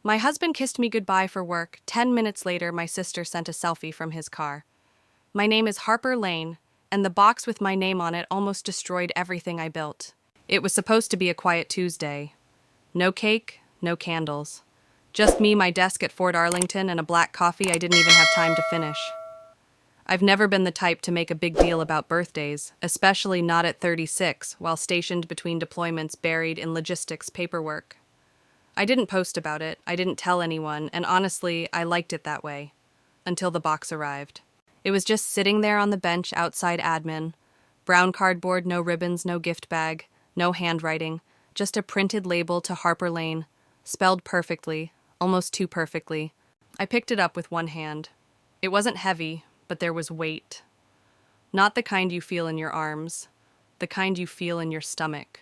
My husband kissed me goodbye for work. 10 minutes later, my sister sent a selfie from his car. My name is Harper Lane, and the box with my name on it almost destroyed everything I built. It was supposed to be a quiet Tuesday. No cake, no candles. Just me, my desk at Fort Arlington, and a black coffee I didn't even have time to finish. I've never been the type to make a big deal about birthdays, especially not at 36, while stationed between deployments buried in logistics paperwork. I didn't post about it, I didn't tell anyone, and honestly, I liked it that way. Until the box arrived. It was just sitting there on the bench outside admin. Brown cardboard, no ribbons, no gift bag, no handwriting, just a printed label to Harper Lane, spelled perfectly, almost too perfectly. I picked it up with one hand. It wasn't heavy, but there was weight. Not the kind you feel in your arms, the kind you feel in your stomach.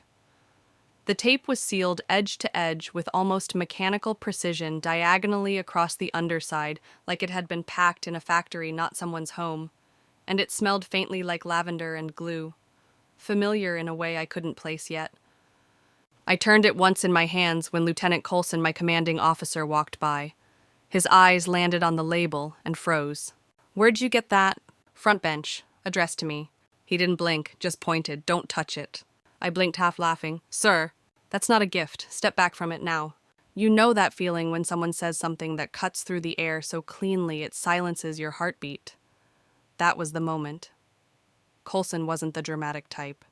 The tape was sealed edge to edge with almost mechanical precision diagonally across the underside, like it had been packed in a factory, not someone's home. And it smelled faintly like lavender and glue, familiar in a way I couldn't place yet. I turned it once in my hands when Lieutenant Coulson, my commanding officer, walked by. His eyes landed on the label and froze. "Where'd you get that?" "Front bench," addressed to me. He didn't blink, just pointed. "Don't touch it." I blinked, half laughing. "Sir, that's not a gift. Step back from it now." You know that feeling when someone says something that cuts through the air so cleanly it silences your heartbeat. That was the moment. Coulson wasn't the dramatic type.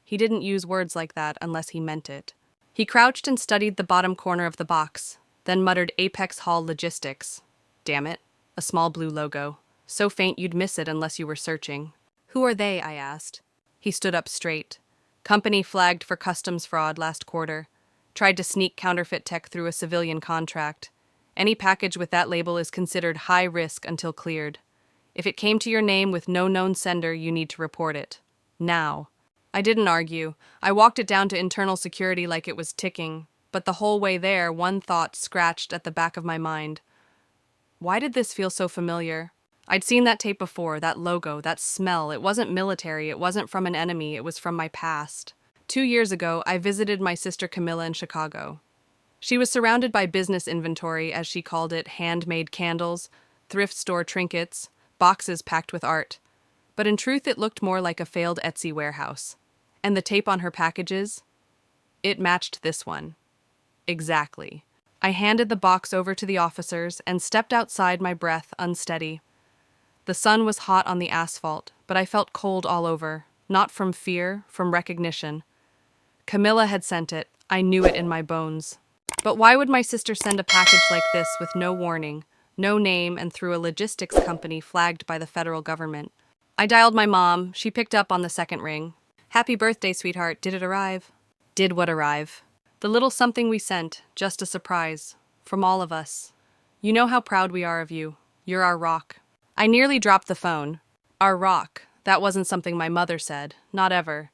He didn't use words like that unless he meant it. He crouched and studied the bottom corner of the box, then muttered Apex Hall Logistics. Damn it. A small blue logo. So faint you'd miss it unless you were searching. "Who are they?" I asked. He stood up straight. "Company flagged for customs fraud last quarter. Tried to sneak counterfeit tech through a civilian contract. Any package with that label is considered high risk until cleared. If it came to your name with no known sender, you need to report it. Now." I didn't argue. I walked it down to internal security like it was ticking, but the whole way there, one thought scratched at the back of my mind. Why did this feel so familiar? I'd seen that tape before, that logo, that smell. It wasn't military, it wasn't from an enemy, it was from my past. 2 years ago, I visited my sister Camilla in Chicago. She was surrounded by business inventory, as she called it, handmade candles, thrift store trinkets, boxes packed with art. But in truth, it looked more like a failed Etsy warehouse. And the tape on her packages? It matched this one. Exactly. I handed the box over to the officers and stepped outside, my breath unsteady. The sun was hot on the asphalt, but I felt cold all over, not from fear, from recognition. Camilla had sent it. I knew it in my bones. But why would my sister send a package like this with no warning, no name, and through a logistics company flagged by the federal government? I dialed my mom. She picked up on the second ring. "Happy birthday, sweetheart. Did it arrive?" Did what arrive? The little something we sent, just a surprise. From all of us. You know how proud we are of you. You're our rock. I nearly dropped the phone. Our rock. That wasn't something my mother said. Not ever.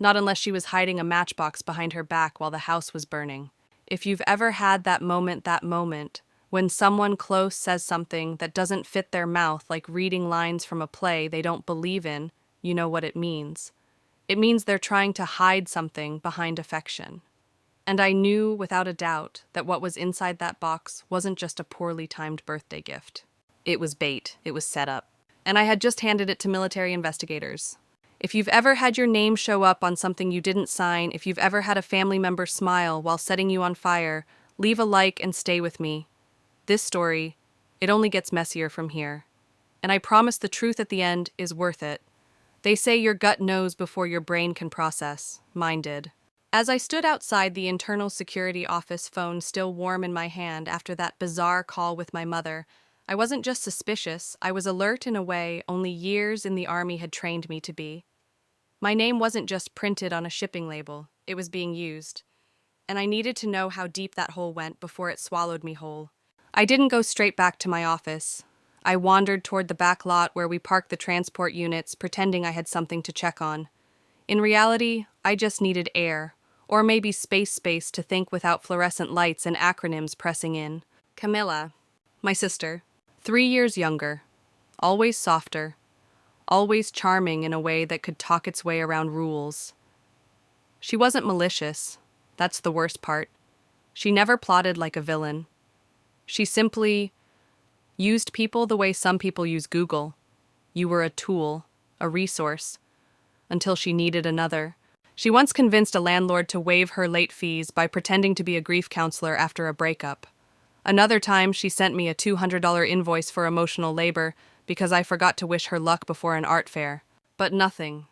Not unless she was hiding a matchbox behind her back while the house was burning. If you've ever had that moment, when someone close says something that doesn't fit their mouth, like reading lines from a play they don't believe in, you know what it means. It means they're trying to hide something behind affection. And I knew without a doubt that what was inside that box wasn't just a poorly timed birthday gift. It was bait. It was set up. And I had just handed it to military investigators. If you've ever had your name show up on something you didn't sign, if you've ever had a family member smile while setting you on fire, leave a like and stay with me. This story, it only gets messier from here. And I promise the truth at the end is worth it. They say your gut knows before your brain can process. Mine did. As I stood outside the internal security office, phone still warm in my hand after that bizarre call with my mother, I wasn't just suspicious, I was alert in a way only years in the Army had trained me to be. My name wasn't just printed on a shipping label, it was being used. And I needed to know how deep that hole went before it swallowed me whole. I didn't go straight back to my office. I wandered toward the back lot where we parked the transport units, pretending I had something to check on. In reality, I just needed air, or maybe space to think without fluorescent lights and acronyms pressing in. Camilla, my sister, 3 years younger, always softer, always charming in a way that could talk its way around rules. She wasn't malicious, that's the worst part. She never plotted like a villain. She simply used people the way some people use Google. You were a tool, a resource, until she needed another. She once convinced a landlord to waive her late fees by pretending to be a grief counselor after a breakup. Another time, she sent me a $200 invoice for emotional labor because I forgot to wish her luck before an art fair. But nothing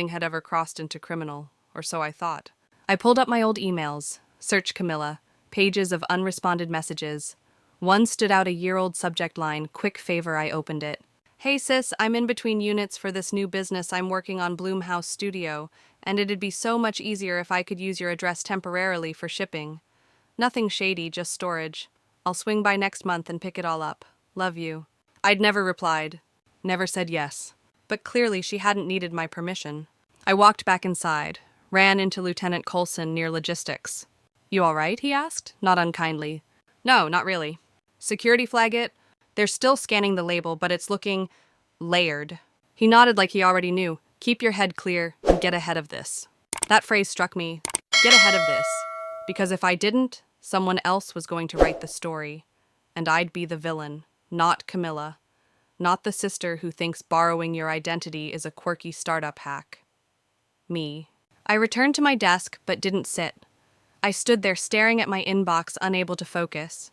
had ever crossed into criminal, or so I thought. I pulled up my old emails, search Camilla, pages of unresponded messages. One stood out, a year-old subject line, quick favor. I opened it. Hey sis, I'm in between units for this new business I'm working on, Bloomhouse Studio, and it'd be so much easier if I could use your address temporarily for shipping. Nothing shady, just storage. I'll swing by next month and pick it all up. Love you. I'd never replied, never said yes. But clearly she hadn't needed my permission. I walked back inside, ran into Lieutenant Coulson near logistics. You all right? He asked, not unkindly. No, not really. Security flag it? They're still scanning the label, but it's looking layered. He nodded like he already knew. Keep your head clear and get ahead of this. That phrase struck me. Get ahead of this. Because if I didn't, someone else was going to write the story. And I'd be the villain, not Camilla. Not the sister who thinks borrowing your identity is a quirky startup hack. Me. I returned to my desk, but didn't sit. I stood there staring at my inbox, unable to focus.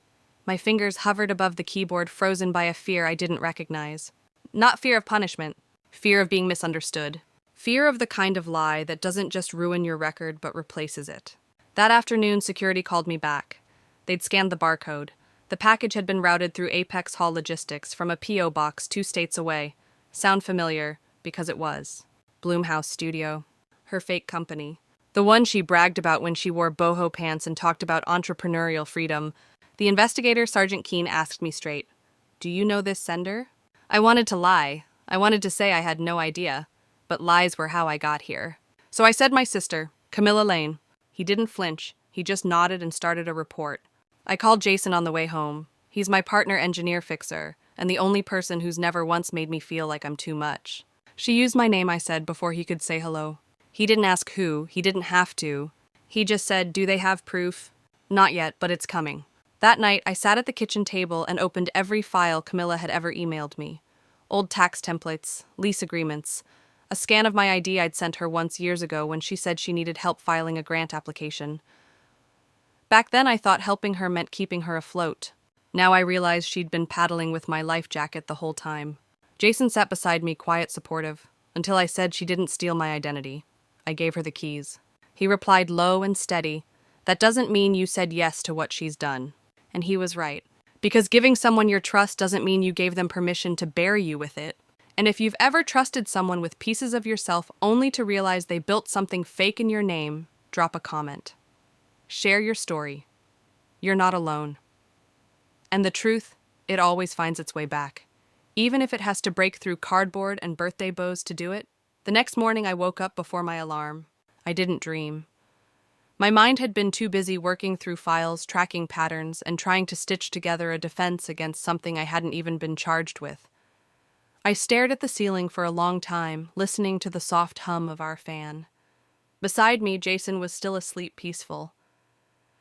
My fingers hovered above the keyboard, frozen by a fear I didn't recognize. Not fear of punishment, fear of being misunderstood. Fear of the kind of lie that doesn't just ruin your record but replaces it. That afternoon, security called me back. They'd scanned the barcode. The package had been routed through Apex Hall Logistics from a P.O. box 2 states away. Sound familiar, because it was. Bloomhouse Studio. Her fake company. The one she bragged about when she wore boho pants and talked about entrepreneurial freedom. The investigator, Sergeant Keene, asked me straight, "Do you know this sender?" I wanted to lie. I wanted to say I had no idea. But lies were how I got here. So I said my sister, Camilla Lane. He didn't flinch. He just nodded and started a report. I called Jason on the way home. He's my partner engineer fixer, and the only person who's never once made me feel like I'm too much. She used my name, I said, before he could say hello. He didn't ask who. He didn't have to. He just said, "Do they have proof?" "Not yet, but it's coming." That night, I sat at the kitchen table and opened every file Camilla had ever emailed me. Old tax templates, lease agreements, a scan of my ID I'd sent her once years ago when she said she needed help filing a grant application. Back then, I thought helping her meant keeping her afloat. Now I realized she'd been paddling with my life jacket the whole time. Jason sat beside me, quiet, supportive, until I said she didn't steal my identity. I gave her the keys. He replied low and steady, "That doesn't mean you said yes to what she's done." And he was right. Because giving someone your trust doesn't mean you gave them permission to bury you with it. And if you've ever trusted someone with pieces of yourself only to realize they built something fake in your name, drop a comment. Share your story. You're not alone. And the truth, it always finds its way back. Even if it has to break through cardboard and birthday bows to do it. The next morning I woke up before my alarm. I didn't dream. My mind had been too busy working through files, tracking patterns, and trying to stitch together a defense against something I hadn't even been charged with. I stared at the ceiling for a long time, listening to the soft hum of our fan. Beside me, Jason was still asleep, peaceful.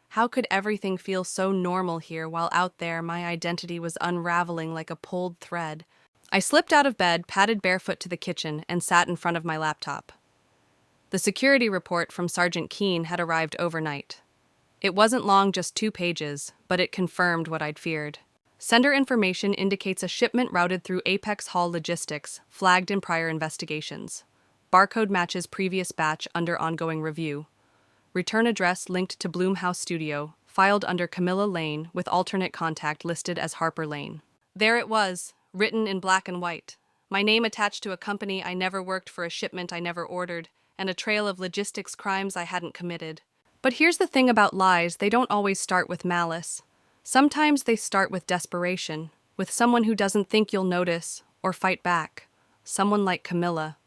How could everything feel so normal here while out there my identity was unraveling like a pulled thread? I slipped out of bed, padded barefoot to the kitchen, and sat in front of my laptop. The security report from Sergeant Keene had arrived overnight. It wasn't long, just 2 pages, but it confirmed what I'd feared. Sender information indicates a shipment routed through Apex Hall Logistics, flagged in prior investigations. Barcode matches previous batch under ongoing review. Return address linked to Bloomhouse Studio, filed under Camilla Lane with alternate contact listed as Harper Lane. There it was, written in black and white. My name attached to a company I never worked for, a shipment I never ordered, and a trail of logistics crimes I hadn't committed. But here's the thing about lies, they don't always start with malice. Sometimes they start with desperation, with someone who doesn't think you'll notice or fight back. Someone like Camilla.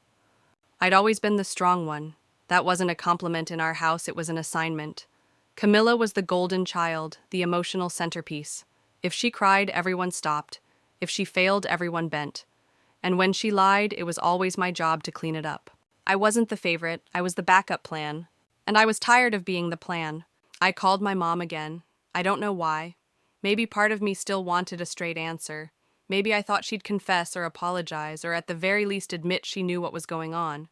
I'd always been the strong one. That wasn't a compliment in our house, it was an assignment. Camilla was the golden child, the emotional centerpiece. If she cried, everyone stopped. If she failed, everyone bent. And when she lied, it was always my job to clean it up. I wasn't the favorite, I was the backup plan. And I was tired of being the plan. I called my mom again, I don't know why. Maybe part of me still wanted a straight answer. Maybe I thought she'd confess or apologize, or at the very least admit she knew what was going on.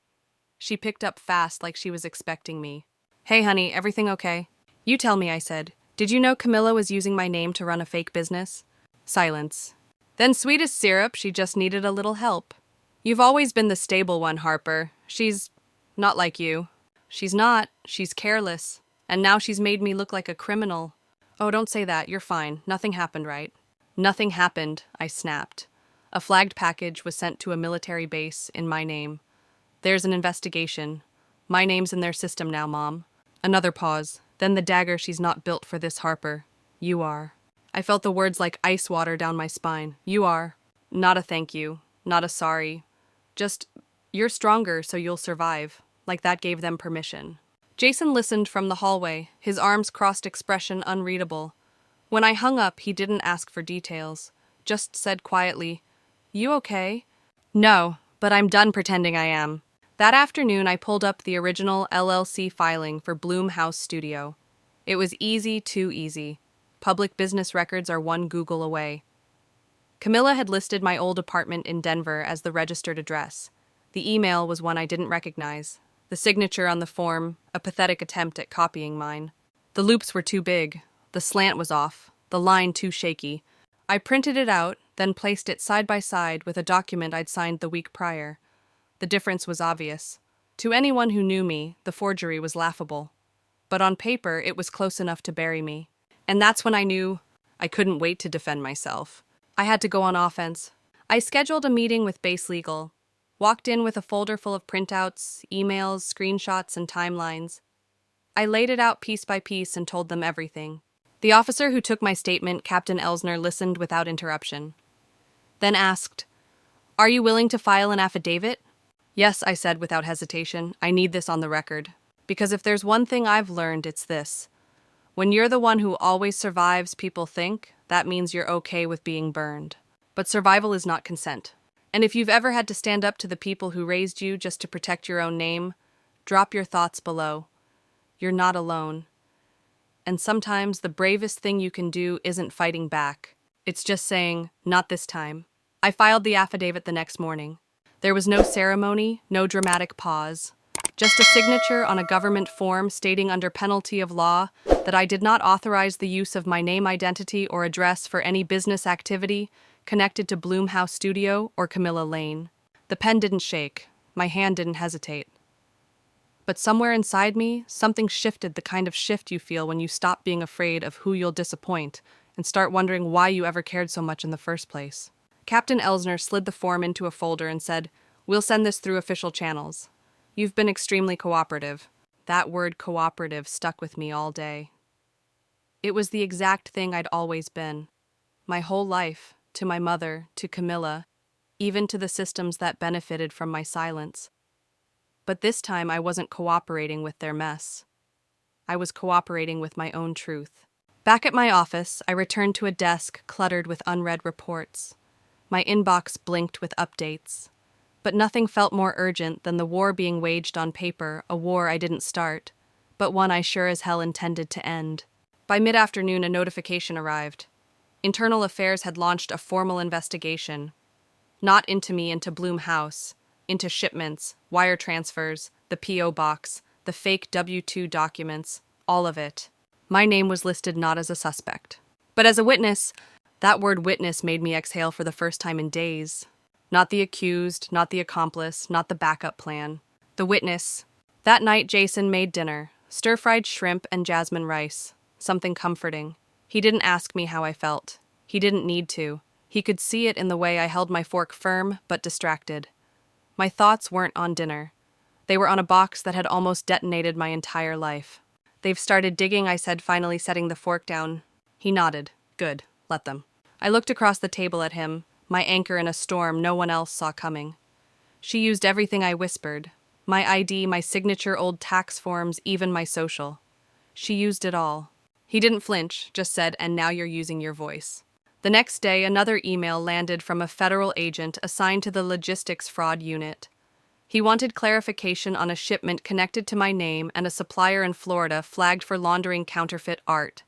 She picked up fast like she was expecting me. Hey, honey, everything okay? You tell me, I said. Did you know Camilla was using my name to run a fake business? Silence. Then sweet as syrup, she just needed a little help. You've always been the stable one, Harper. She's not like you. She's not. She's careless. And now she's made me look like a criminal. Oh, don't say that. You're fine. Nothing happened, right? Nothing happened, I snapped. A flagged package was sent to a military base in my name. There's an investigation. My name's in their system now, Mom. Another pause. Then the dagger. She's not built for this, Harper. You are. I felt the words like ice water down my spine. You are. Not a thank you. Not a sorry. Just, you're stronger, so you'll survive. Like that gave them permission. Jason listened from the hallway, his arms crossed, expression unreadable. When I hung up, he didn't ask for details. Just said quietly, "You okay?" "No, but I'm done pretending I am." That afternoon, I pulled up the original LLC filing for Bloom House Studio. It was easy, too easy. Public business records are one Google away. Camilla had listed my old apartment in Denver as the registered address. The email was one I didn't recognize. The signature on the form, a pathetic attempt at copying mine. The loops were too big. The slant was off. The line too shaky. I printed it out, then placed it side by side with a document I'd signed the week prior. The difference was obvious. To anyone who knew me, the forgery was laughable. But on paper, it was close enough to bury me. And that's when I knew I couldn't wait to defend myself. I had to go on offense. I scheduled a meeting with Base Legal. Walked in with a folder full of printouts, emails, screenshots, and timelines. I laid it out piece by piece and told them everything. The officer who took my statement, Captain Elsner, listened without interruption. Then asked, "Are you willing to file an affidavit?" "Yes," I said without hesitation. "I need this on the record. Because if there's one thing I've learned, it's this. When you're the one who always survives, people think, that means you're okay with being burned. But survival is not consent. And if you've ever had to stand up to the people who raised you just to protect your own name, drop your thoughts below. You're not alone. And sometimes the bravest thing you can do isn't fighting back. It's just saying, not this time." I filed the affidavit the next morning. There was no ceremony, no dramatic pause. Just a signature on a government form stating under penalty of law that I did not authorize the use of my name, identity, or address for any business activity connected to Bloom House Studio or Camilla Lane. The pen didn't shake. My hand didn't hesitate. But somewhere inside me, something shifted, the kind of shift you feel when you stop being afraid of who you'll disappoint and start wondering why you ever cared so much in the first place. Captain Elsner slid the form into a folder and said, "We'll send this through official channels. You've been extremely cooperative." That word cooperative stuck with me all day. It was the exact thing I'd always been. My whole life, to my mother, to Camilla, even to the systems that benefited from my silence. But this time I wasn't cooperating with their mess. I was cooperating with my own truth. Back at my office, I returned to a desk cluttered with unread reports. My inbox blinked with updates. But nothing felt more urgent than the war being waged on paper, a war I didn't start, but one I sure as hell intended to end. By mid-afternoon, a notification arrived. Internal Affairs had launched a formal investigation. Not into me, into Bloom House, into shipments, wire transfers, the P.O. box, the fake W-2 documents, all of it. My name was listed not as a suspect, but as a witness. That word witness made me exhale for the first time in days. Not the accused, not the accomplice, not the backup plan. The witness. That night, Jason made dinner, stir-fried shrimp and jasmine rice, something comforting. He didn't ask me how I felt. He didn't need to. He could see it in the way I held my fork firm but distracted. My thoughts weren't on dinner. They were on a box that had almost detonated my entire life. "They've started digging," I said, finally setting the fork down. He nodded. "Good. Let them." I looked across the table at him, my anchor in a storm no one else saw coming. She used everything I whispered. My ID, my signature, old tax forms, even my social. She used it all. He didn't flinch, just said, "And now you're using your voice." The next day, another email landed from a federal agent assigned to the logistics fraud unit. He wanted clarification on a shipment connected to my name and a supplier in Florida flagged for laundering counterfeit art.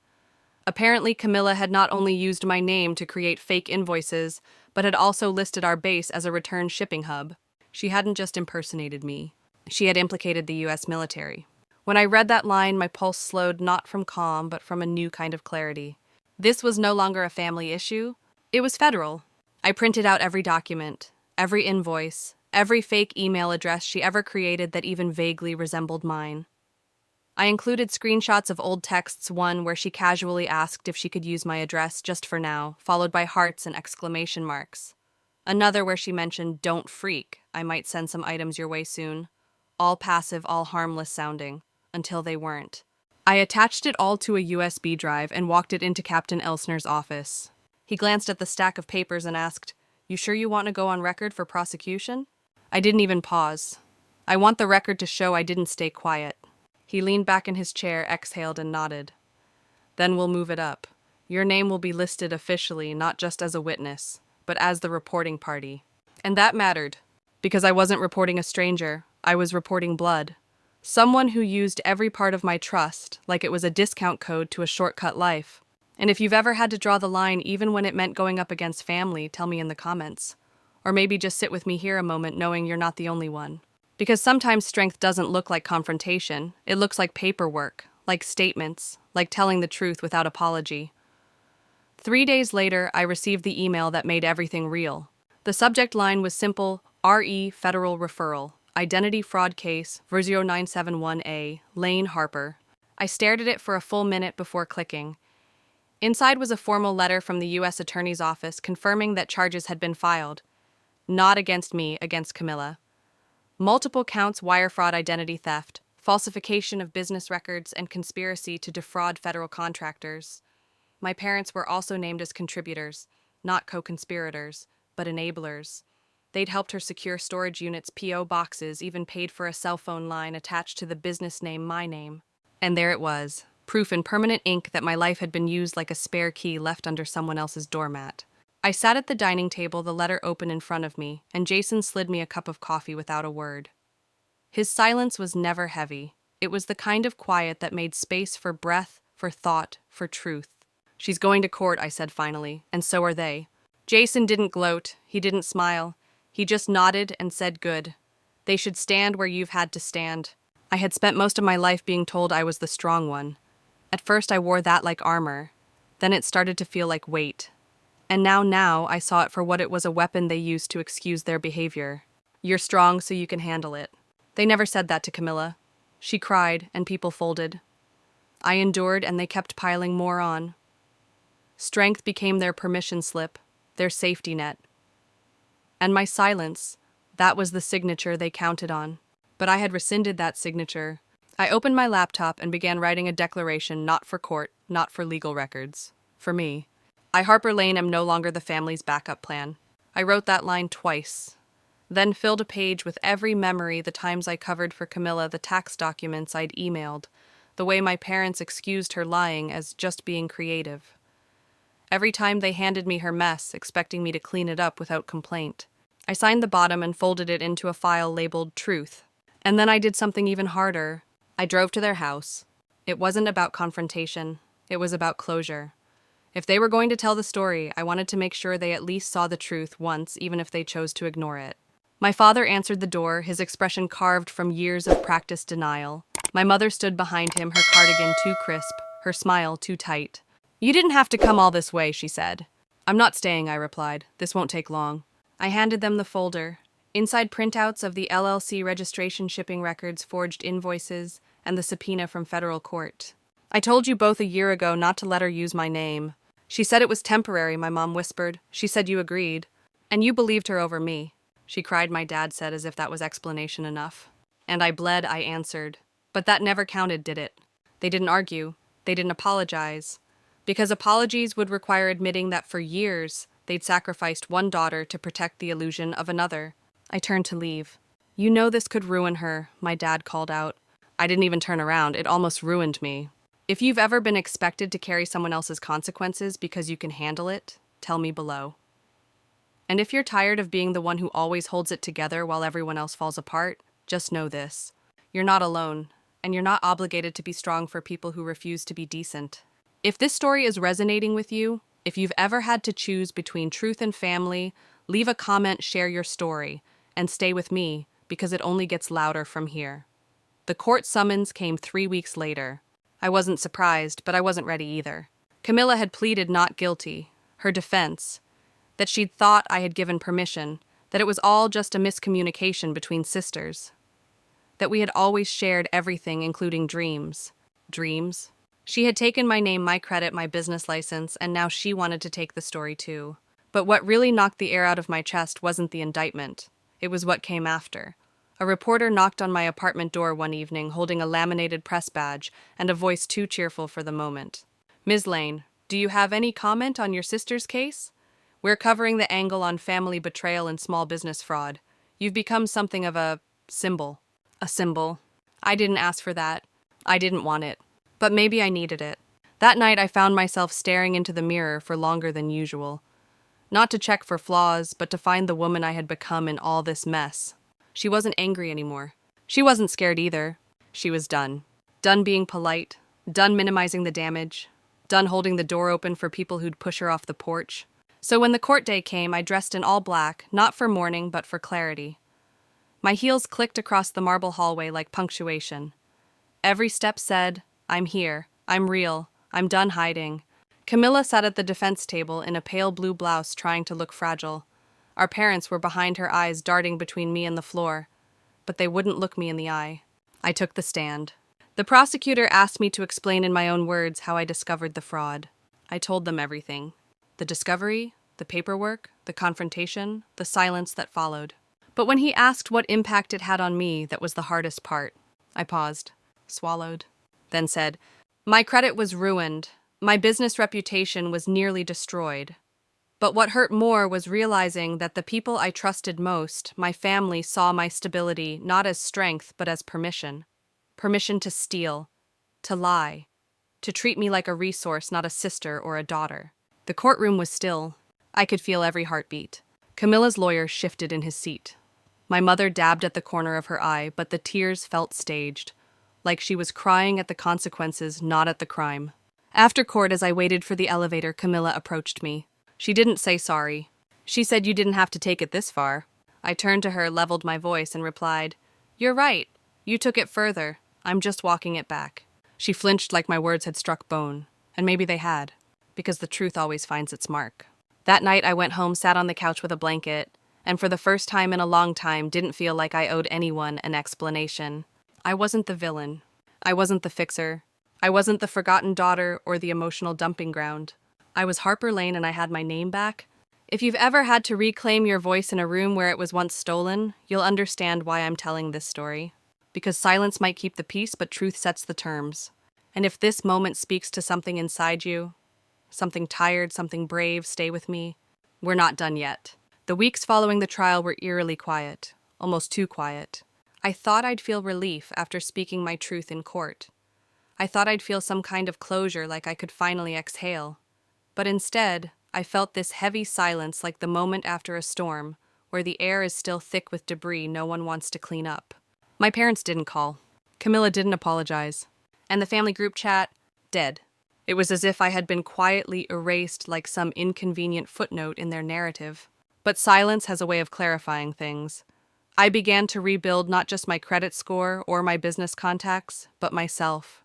Apparently, Camilla had not only used my name to create fake invoices, but had also listed our base as a return shipping hub. She hadn't just impersonated me. She had implicated the US military. When I read that line, my pulse slowed not from calm, but from a new kind of clarity. This was no longer a family issue. It was federal. I printed out every document, every invoice, every fake email address she ever created that even vaguely resembled mine. I included screenshots of old texts, one where she casually asked if she could use my address just for now, followed by hearts and exclamation marks. Another where she mentioned, "Don't freak, I might send some items your way soon." All passive, all harmless sounding, until they weren't. I attached it all to a USB drive and walked it into Captain Elsner's office. He glanced at the stack of papers and asked, "You sure you want to go on record for prosecution?" I didn't even pause. "I want the record to show I didn't stay quiet." He leaned back in his chair, exhaled, and nodded. "Then we'll move it up. Your name will be listed officially, not just as a witness, but as the reporting party." And that mattered, because I wasn't reporting a stranger, I was reporting blood. Someone who used every part of my trust, like it was a discount code to a shortcut life. And if you've ever had to draw the line even when it meant going up against family, tell me in the comments. Or maybe just sit with me here a moment knowing you're not the only one. Because sometimes strength doesn't look like confrontation. It looks like paperwork, like statements, like telling the truth without apology. 3 days later, I received the email that made everything real. The subject line was simple: RE Federal Referral, Identity Fraud Case, V0971A, Lane Harper. I stared at it for a full minute before clicking. Inside was a formal letter from the U.S. Attorney's Office confirming that charges had been filed. Not against me, against Camilla. Multiple counts: wire fraud, identity theft, falsification of business records, and conspiracy to defraud federal contractors. My parents were also named as contributors, not co-conspirators, but enablers. They'd helped her secure storage units, P.O. boxes, even paid for a cell phone line attached to the business name, my name. And there it was, proof in permanent ink that my life had been used like a spare key left under someone else's doormat. I sat at the dining table, the letter open in front of me, and Jason slid me a cup of coffee without a word. His silence was never heavy. It was the kind of quiet that made space for breath, for thought, for truth. "She's going to court," I said finally, "and so are they." Jason didn't gloat. He didn't smile. He just nodded and said, "Good. They should stand where you've had to stand." I had spent most of my life being told I was the strong one. At first I wore that like armor. Then it started to feel like weight. And now I saw it for what it was: a weapon they used to excuse their behavior. "You're strong so you can handle it." They never said that to Camilla. She cried and people folded. I endured and they kept piling more on. Strength became their permission slip, their safety net. And my silence, that was the signature they counted on. But I had rescinded that signature. I opened my laptop and began writing a declaration, not for court, not for legal records. For me. I, Harper Lane, am no longer the family's backup plan. I wrote that line twice. Then filled a page with every memory: the times I covered for Camilla, the tax documents I'd emailed, the way my parents excused her lying as just being creative. Every time they handed me her mess, expecting me to clean it up without complaint. I signed the bottom and folded it into a file labeled Truth. And then I did something even harder. I drove to their house. It wasn't about confrontation. It was about closure. If they were going to tell the story, I wanted to make sure they at least saw the truth once, even if they chose to ignore it. My father answered the door, his expression carved from years of practiced denial. My mother stood behind him, her cardigan too crisp, her smile too tight. "You didn't have to come all this way," she said. "I'm not staying," I replied. "This won't take long." I handed them the folder. Inside, printouts of the LLC registration, shipping records, forged invoices, and the subpoena from federal court. "I told you both a year ago not to let her use my name." "She said it was temporary," my mom whispered. "She said you agreed. And you believed her over me." "She cried," my dad said, as if that was explanation enough. "And I bled," I answered. But that never counted, did it? They didn't argue. They didn't apologize. Because apologies would require admitting that for years they'd sacrificed one daughter to protect the illusion of another. I turned to leave. "You know this could ruin her," my dad called out. I didn't even turn around. It almost ruined me. If you've ever been expected to carry someone else's consequences because you can handle it, tell me below. And if you're tired of being the one who always holds it together while everyone else falls apart, just know this. You're not alone, and you're not obligated to be strong for people who refuse to be decent. If this story is resonating with you, if you've ever had to choose between truth and family, leave a comment, share your story, and stay with me because it only gets louder from here. The court summons came 3 weeks later. I wasn't surprised, but I wasn't ready either. Camilla had pleaded not guilty. Her defense, that she'd thought I had given permission, that it was all just a miscommunication between sisters, that we had always shared everything, including dreams. Dreams? She had taken my name, my credit, my business license, and now she wanted to take the story too. But what really knocked the air out of my chest wasn't the indictment. It was what came after. A reporter knocked on my apartment door one evening, holding a laminated press badge and a voice too cheerful for the moment. "Ms. Lane, do you have any comment on your sister's case? We're covering the angle on family betrayal and small business fraud. You've become something of a symbol." A symbol. I didn't ask for that. I didn't want it. But maybe I needed it. That night I found myself staring into the mirror for longer than usual. Not to check for flaws, but to find the woman I had become in all this mess. She wasn't angry anymore. She wasn't scared either. She was done. Done being polite. Done minimizing the damage. Done holding the door open for people who'd push her off the porch. So when the court day came, I dressed in all black, not for mourning, but for clarity. My heels clicked across the marble hallway like punctuation. Every step said, "I'm here. I'm real. I'm done hiding." Camilla sat at the defense table in a pale blue blouse trying to look fragile. Our parents were behind her, eyes darting between me and the floor. But they wouldn't look me in the eye. I took the stand. The prosecutor asked me to explain in my own words how I discovered the fraud. I told them everything. The discovery, the paperwork, the confrontation, the silence that followed. But when he asked what impact it had on me, that was the hardest part. I paused, swallowed, then said, "My credit was ruined. My business reputation was nearly destroyed. But what hurt more was realizing that the people I trusted most, my family, saw my stability not as strength but as permission. Permission to steal, to lie, to treat me like a resource, not a sister or a daughter." The courtroom was still. I could feel every heartbeat. Camilla's lawyer shifted in his seat. My mother dabbed at the corner of her eye, but the tears felt staged, like she was crying at the consequences, not at the crime. After court, as I waited for the elevator, Camilla approached me. She didn't say sorry. She said, "You didn't have to take it this far." I turned to her, leveled my voice, and replied, "You're right. You took it further. I'm just walking it back." She flinched like my words had struck bone, and maybe they had, because the truth always finds its mark. That night I went home, sat on the couch with a blanket, and for the first time in a long time didn't feel like I owed anyone an explanation. I wasn't the villain. I wasn't the fixer. I wasn't the forgotten daughter or the emotional dumping ground. I was Harper Lane, and I had my name back. If you've ever had to reclaim your voice in a room where it was once stolen, you'll understand why I'm telling this story. Because silence might keep the peace, but truth sets the terms. And if this moment speaks to something inside you, something tired, something brave, stay with me. We're not done yet. The weeks following the trial were eerily quiet, almost too quiet. I thought I'd feel relief after speaking my truth in court. I thought I'd feel some kind of closure, like I could finally exhale. But instead, I felt this heavy silence, like the moment after a storm, where the air is still thick with debris no one wants to clean up. My parents didn't call. Camilla didn't apologize. And the family group chat, dead. It was as if I had been quietly erased like some inconvenient footnote in their narrative. But silence has a way of clarifying things. I began to rebuild not just my credit score or my business contacts, but myself.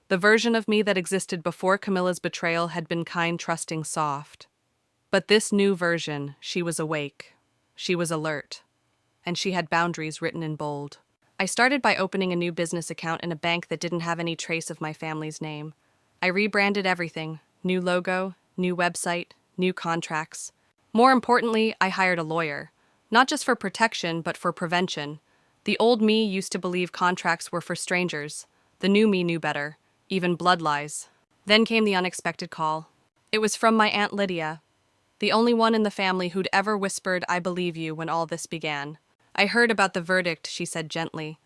The version of me that existed before Camilla's betrayal had been kind, trusting, soft. But this new version, she was awake. She was alert. And she had boundaries written in bold. I started by opening a new business account in a bank that didn't have any trace of my family's name. I rebranded everything. New logo, new website, new contracts. More importantly, I hired a lawyer. Not just for protection, but for prevention. The old me used to believe contracts were for strangers. The new me knew better. Even blood lies. Then came the unexpected call. It was from my Aunt Lydia, the only one in the family who'd ever whispered, "I believe you," when all this began. "I heard about the verdict," she said gently.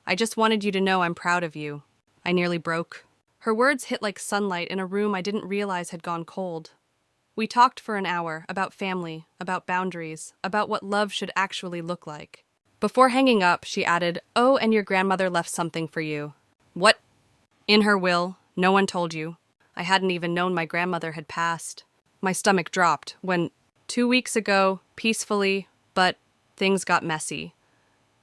"I just wanted you to know I'm proud of you." I nearly broke. Her words hit like sunlight in a room I didn't realize had gone cold. We talked for an hour about family, about boundaries, about what love should actually look like. Before hanging up, she added, "Oh, and your grandmother left something for you." "What?" "In her will. No one told you." I hadn't even known my grandmother had passed. My stomach dropped when, 2 weeks ago, peacefully, but things got messy.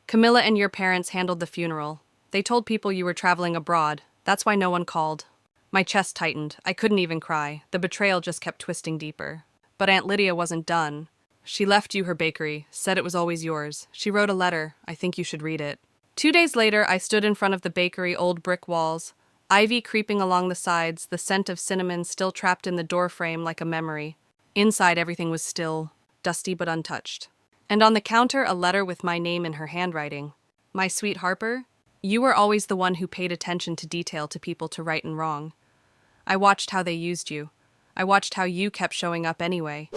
Camilla and your parents handled the funeral. They told people you were traveling abroad. That's why no one called. My chest tightened. I couldn't even cry. The betrayal just kept twisting deeper. But Aunt Lydia wasn't done. She left you her bakery, said it was always yours. She wrote a letter. I think you should read it. 2 days later, I stood in front of the bakery, old brick walls, ivy creeping along the sides, the scent of cinnamon still trapped in the doorframe like a memory. Inside, everything was still, dusty but untouched. And on the counter, a letter with my name in her handwriting. My sweet Harper, you were always the one who paid attention to detail to people to right and wrong. I watched how they used you. I watched how you kept showing up anyway.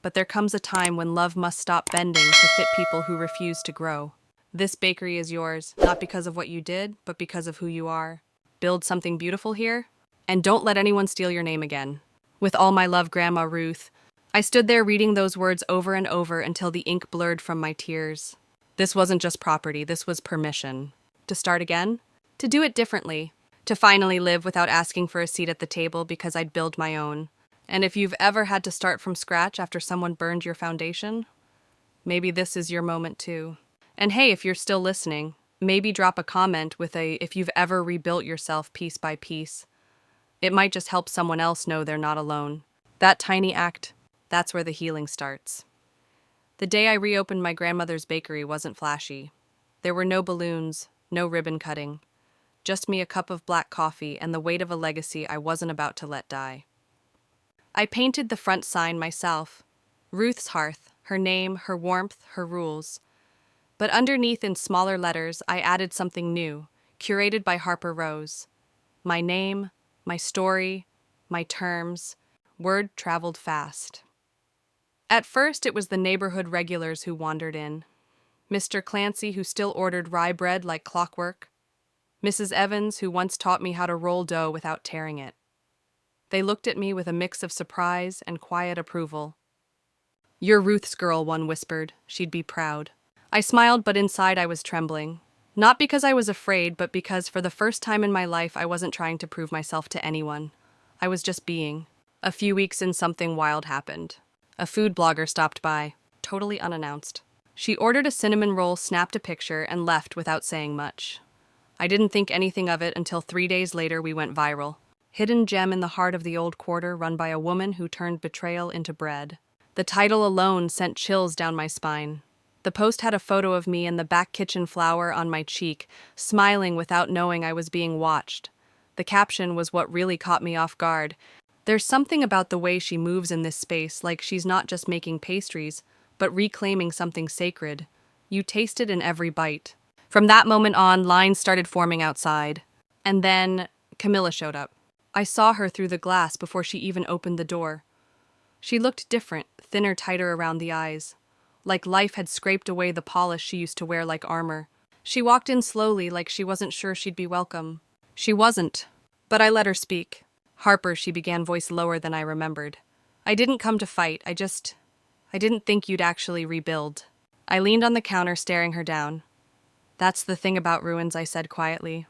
But there comes a time when love must stop bending to fit people who refuse to grow. This bakery is yours, not because of what you did, but because of who you are. Build something beautiful here, and don't let anyone steal your name again. With all my love, Grandma Ruth. I stood there reading those words over and over until the ink blurred from my tears. This wasn't just property, this was permission. To start again? To do it differently. To finally live without asking for a seat at the table because I'd build my own. And if you've ever had to start from scratch after someone burned your foundation, maybe this is your moment too. And hey, if you're still listening, maybe drop a comment with if you've ever rebuilt yourself piece by piece. It might just help someone else know they're not alone. That tiny act, that's where the healing starts. The day I reopened my grandmother's bakery wasn't flashy. There were no balloons, no ribbon cutting. Just me, a cup of black coffee, and the weight of a legacy I wasn't about to let die. I painted the front sign myself. Ruth's Hearth, her name, her warmth, her rules. But underneath in smaller letters, I added something new, curated by Harper Rose. My name, my story, my terms. Word traveled fast. At first, it was the neighborhood regulars who wandered in. Mr. Clancy, who still ordered rye bread like clockwork. Mrs. Evans, who once taught me how to roll dough without tearing it. They looked at me with a mix of surprise and quiet approval. "You're Ruth's girl," one whispered. She'd be proud. I smiled, but inside I was trembling. Not because I was afraid, but because for the first time in my life I wasn't trying to prove myself to anyone. I was just being. A few weeks in, something wild happened. A food blogger stopped by, totally unannounced. She ordered a cinnamon roll, snapped a picture, and left without saying much. I didn't think anything of it until 3 days later we went viral. Hidden gem in the heart of the old quarter, run by a woman who turned betrayal into bread. The title alone sent chills down my spine. The post had a photo of me and the back kitchen flower on my cheek, smiling without knowing I was being watched. The caption was what really caught me off guard. There's something about the way she moves in this space, like she's not just making pastries, but reclaiming something sacred. You taste it in every bite. From that moment on, lines started forming outside. And then Camilla showed up. I saw her through the glass before she even opened the door. She looked different, thinner, tighter around the eyes. Like life had scraped away the polish she used to wear like armor. She walked in slowly, like she wasn't sure she'd be welcome. She wasn't, but I let her speak. "Harper," she began, voice lower than I remembered. "I didn't come to fight, I didn't think you'd actually rebuild." I leaned on the counter, staring her down. "That's the thing about ruins," I said quietly.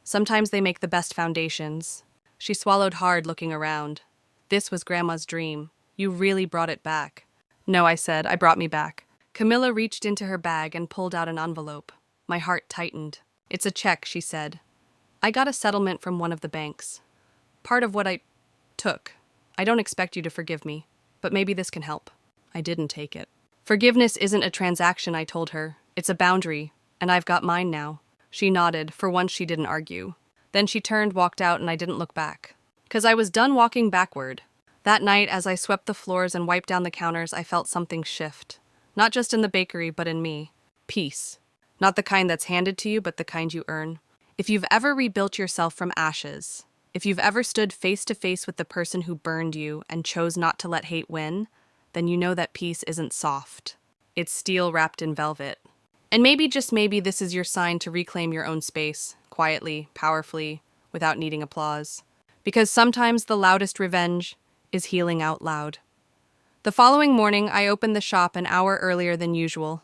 "Sometimes they make the best foundations." She swallowed hard, looking around. "This was Grandma's dream. You really brought it back." "No," I said, "I brought me back." Camilla reached into her bag and pulled out an envelope. My heart tightened. "It's a check," she said. "I got a settlement from one of the banks. Part of what I took. I don't expect you to forgive me, but maybe this can help." I didn't take it. "Forgiveness isn't a transaction," I told her. "It's a boundary, and I've got mine now." She nodded. For once, she didn't argue. Then she turned, walked out, and I didn't look back. 'Cause I was done walking backward. That night, as I swept the floors and wiped down the counters, I felt something shift. Not just in the bakery, but in me. Peace. Not the kind that's handed to you, but the kind you earn. If you've ever rebuilt yourself from ashes, if you've ever stood face to face with the person who burned you and chose not to let hate win, then you know that peace isn't soft. It's steel wrapped in velvet. And maybe, just maybe, this is your sign to reclaim your own space, quietly, powerfully, without needing applause. Because sometimes the loudest revenge is healing out loud. The following morning, I opened the shop an hour earlier than usual.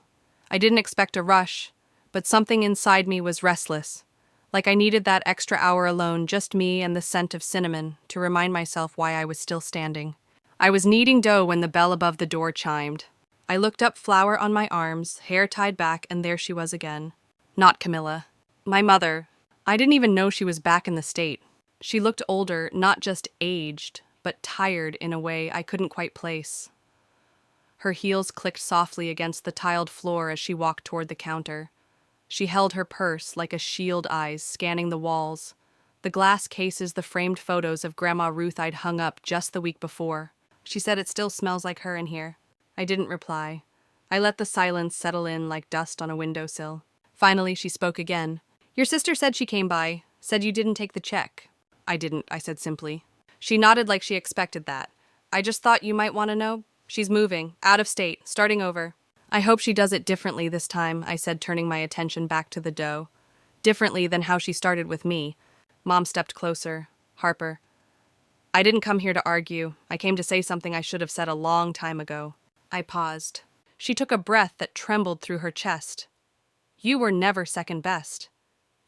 I didn't expect a rush, but something inside me was restless. Like I needed that extra hour alone, just me and the scent of cinnamon, to remind myself why I was still standing. I was kneading dough when the bell above the door chimed. I looked up, flour on my arms, hair tied back, and there she was again. Not Camilla. My mother. I didn't even know she was back in the state. She looked older, not just aged, but tired in a way I couldn't quite place. Her heels clicked softly against the tiled floor as she walked toward the counter. She held her purse like a shield, eyes scanning the walls. The glass cases, the framed photos of Grandma Ruth I'd hung up just the week before. She said it still smells like her in here. I didn't reply. I let the silence settle in like dust on a windowsill. Finally, she spoke again. Your sister said she came by, said you didn't take the check. I didn't, I said simply. She nodded like she expected that. I just thought you might want to know. She's moving, out of state, starting over. I hope she does it differently this time, I said, turning my attention back to the dough. Differently than how she started with me. Mom stepped closer. Harper. I didn't come here to argue. I came to say something I should have said a long time ago. I paused. She took a breath that trembled through her chest. You were never second best.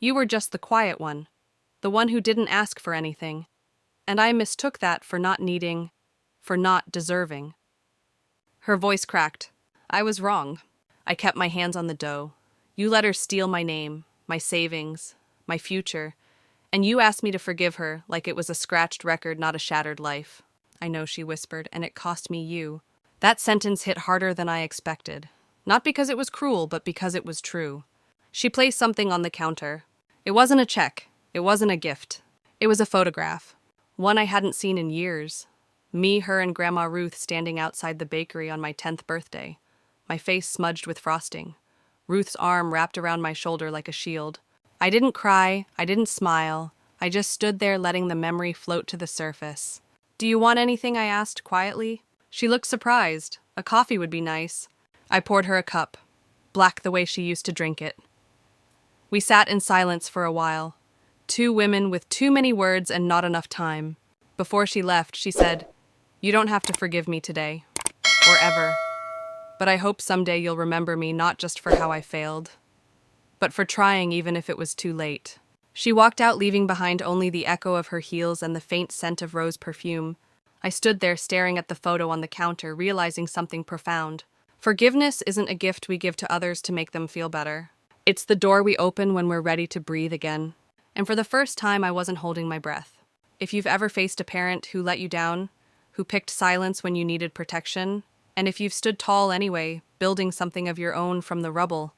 You were just the quiet one. The one who didn't ask for anything. And I mistook that for not needing, for not deserving. Her voice cracked. I was wrong. I kept my hands on the dough. You let her steal my name, my savings, my future, and you asked me to forgive her like it was a scratched record, not a shattered life. I know, she whispered, and it cost me you. That sentence hit harder than I expected. Not because it was cruel, but because it was true. She placed something on the counter. It wasn't a check. It wasn't a gift. It was a photograph. One I hadn't seen in years. Me, her, and Grandma Ruth standing outside the bakery on my 10th birthday. My face smudged with frosting. Ruth's arm wrapped around my shoulder like a shield. I didn't cry. I didn't smile. I just stood there letting the memory float to the surface. Do you want anything? I asked quietly. She looked surprised. A coffee would be nice. I poured her a cup. Black the way she used to drink it. We sat in silence for a while. Two women with too many words and not enough time. Before she left, she said, You don't have to forgive me today. Or ever. But I hope someday you'll remember me not just for how I failed, but for trying even if it was too late. She walked out, leaving behind only the echo of her heels and the faint scent of rose perfume. I stood there staring at the photo on the counter, realizing something profound. Forgiveness isn't a gift we give to others to make them feel better. It's the door we open when we're ready to breathe again. And for the first time, I wasn't holding my breath. If you've ever faced a parent who let you down, who picked silence when you needed protection, and if you've stood tall anyway, building something of your own from the rubble,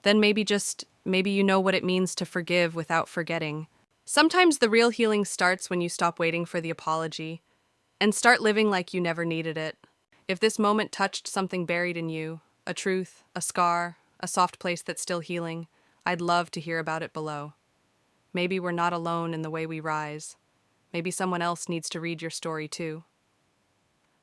then maybe you know what it means to forgive without forgetting. Sometimes the real healing starts when you stop waiting for the apology and start living like you never needed it. If this moment touched something buried in you, a truth, a scar, a soft place that's still healing, I'd love to hear about it below. Maybe we're not alone in the way we rise. Maybe someone else needs to read your story too.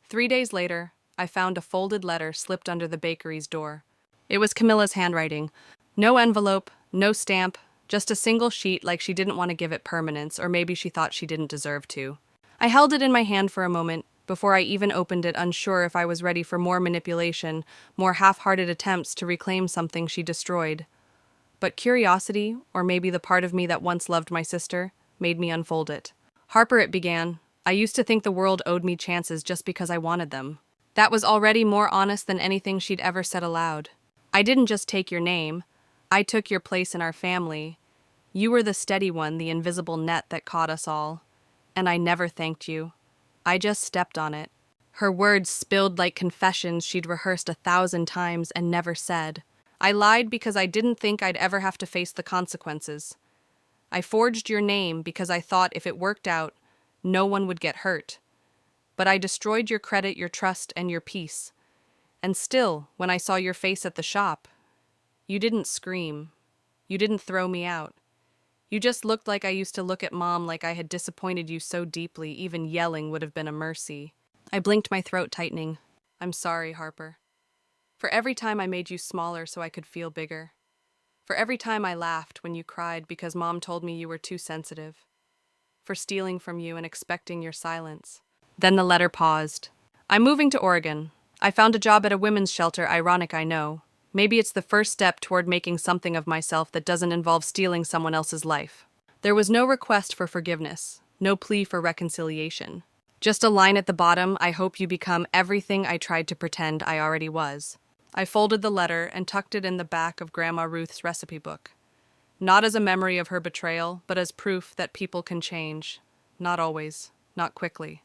3 days later, I found a folded letter slipped under the bakery's door. It was Camilla's handwriting. No envelope, no stamp, just a single sheet, like she didn't want to give it permanence, or maybe she thought she didn't deserve to. I held it in my hand for a moment, before I even opened it, unsure if I was ready for more manipulation, more half-hearted attempts to reclaim something she destroyed. But curiosity, or maybe the part of me that once loved my sister, made me unfold it. Harper, it began. I used to think the world owed me chances just because I wanted them. That was already more honest than anything she'd ever said aloud. I didn't just take your name. I took your place in our family. You were the steady one, the invisible net that caught us all. And I never thanked you. I just stepped on it. Her words spilled like confessions she'd rehearsed 1,000 times and never said. I lied because I didn't think I'd ever have to face the consequences. I forged your name because I thought if it worked out, no one would get hurt. But I destroyed your credit, your trust, and your peace. And still, when I saw your face at the shop, you didn't scream. You didn't throw me out. You just looked like I used to look at Mom, like I had disappointed you so deeply, even yelling would have been a mercy. I blinked, my throat tightening. I'm sorry, Harper. For every time I made you smaller so I could feel bigger. For every time I laughed when you cried because Mom told me you were too sensitive. For stealing from you and expecting your silence. Then the letter paused. I'm moving to Oregon. I found a job at a women's shelter, ironic I know. Maybe it's the first step toward making something of myself that doesn't involve stealing someone else's life. There was no request for forgiveness, no plea for reconciliation. Just a line at the bottom: I hope you become everything I tried to pretend I already was. I folded the letter and tucked it in the back of Grandma Ruth's recipe book. Not as a memory of her betrayal, but as proof that people can change. Not always, not quickly.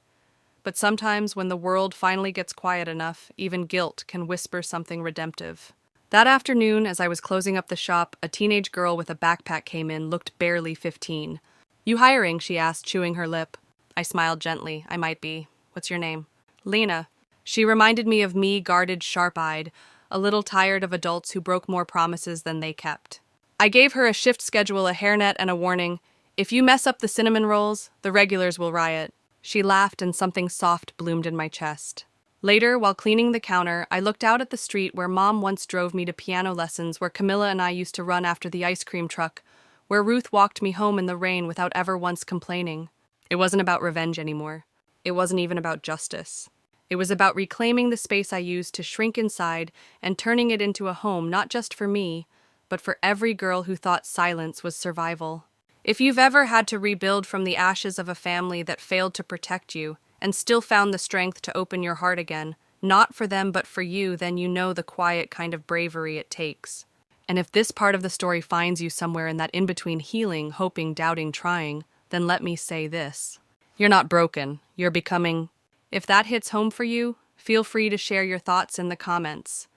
But sometimes when the world finally gets quiet enough, even guilt can whisper something redemptive. That afternoon, as I was closing up the shop, a teenage girl with a backpack came in, looked barely 15. "You hiring?" she asked, chewing her lip. I smiled gently. "I might be. What's your name?" "Lena." She reminded me of me, guarded, sharp-eyed, a little tired of adults who broke more promises than they kept. I gave her a shift schedule, a hairnet, and a warning: "If you mess up the cinnamon rolls, the regulars will riot." She laughed and something soft bloomed in my chest. Later, while cleaning the counter, I looked out at the street where Mom once drove me to piano lessons, where Camilla and I used to run after the ice cream truck, where Ruth walked me home in the rain without ever once complaining. It wasn't about revenge anymore. It wasn't even about justice. It was about reclaiming the space I used to shrink inside and turning it into a home not just for me, but for every girl who thought silence was survival. If you've ever had to rebuild from the ashes of a family that failed to protect you, and still found the strength to open your heart again, not for them but for you, then you know the quiet kind of bravery it takes. And if this part of the story finds you somewhere in that in-between healing, hoping, doubting, trying, then let me say this: you're not broken, you're becoming. If that hits home for you, feel free to share your thoughts in the comments.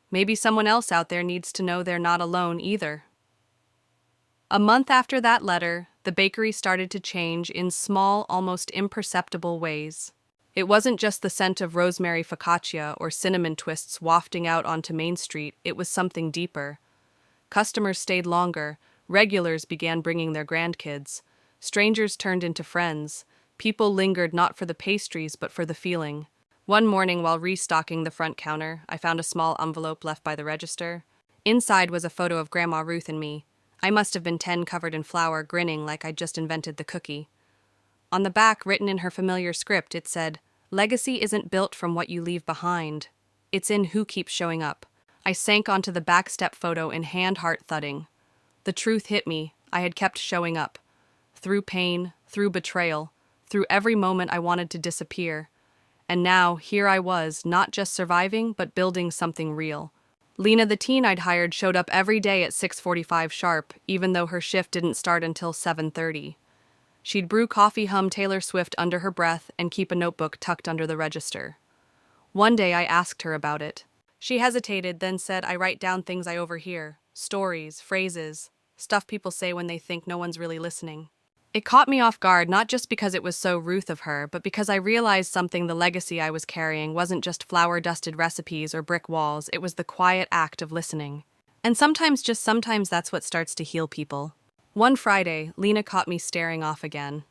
Maybe someone else out there needs to know they're not alone either. A month after that letter, the bakery started to change in small, almost imperceptible ways. It wasn't just the scent of rosemary focaccia or cinnamon twists wafting out onto Main Street, it was something deeper. Customers stayed longer, regulars began bringing their grandkids, strangers turned into friends, people lingered not for the pastries but for the feeling. One morning while restocking the front counter, I found a small envelope left by the register. Inside was a photo of Grandma Ruth and me. I must have been 10, covered in flour, grinning like I'd just invented the cookie. On the back, written in her familiar script, it said, "Legacy isn't built from what you leave behind. It's in who keeps showing up." I sank onto the back step photo in hand, heart thudding. The truth hit me. I had kept showing up. Through pain, through betrayal, through every moment I wanted to disappear. And now, here I was, not just surviving, but building something real. Lena, the teen I'd hired, showed up every day at 6:45 sharp, even though her shift didn't start until 7:30. She'd brew coffee, hum Taylor Swift under her breath, and keep a notebook tucked under the register. One day I asked her about it. She hesitated, then said, "I write down things I overhear. Stories, phrases, stuff people say when they think no one's really listening." It caught me off guard, not just because it was so Ruth of her, but because I realized something: the legacy I was carrying wasn't just flour-dusted recipes or brick walls, it was the quiet act of listening. And sometimes, just sometimes, that's what starts to heal people. One Friday, Lena caught me staring off again.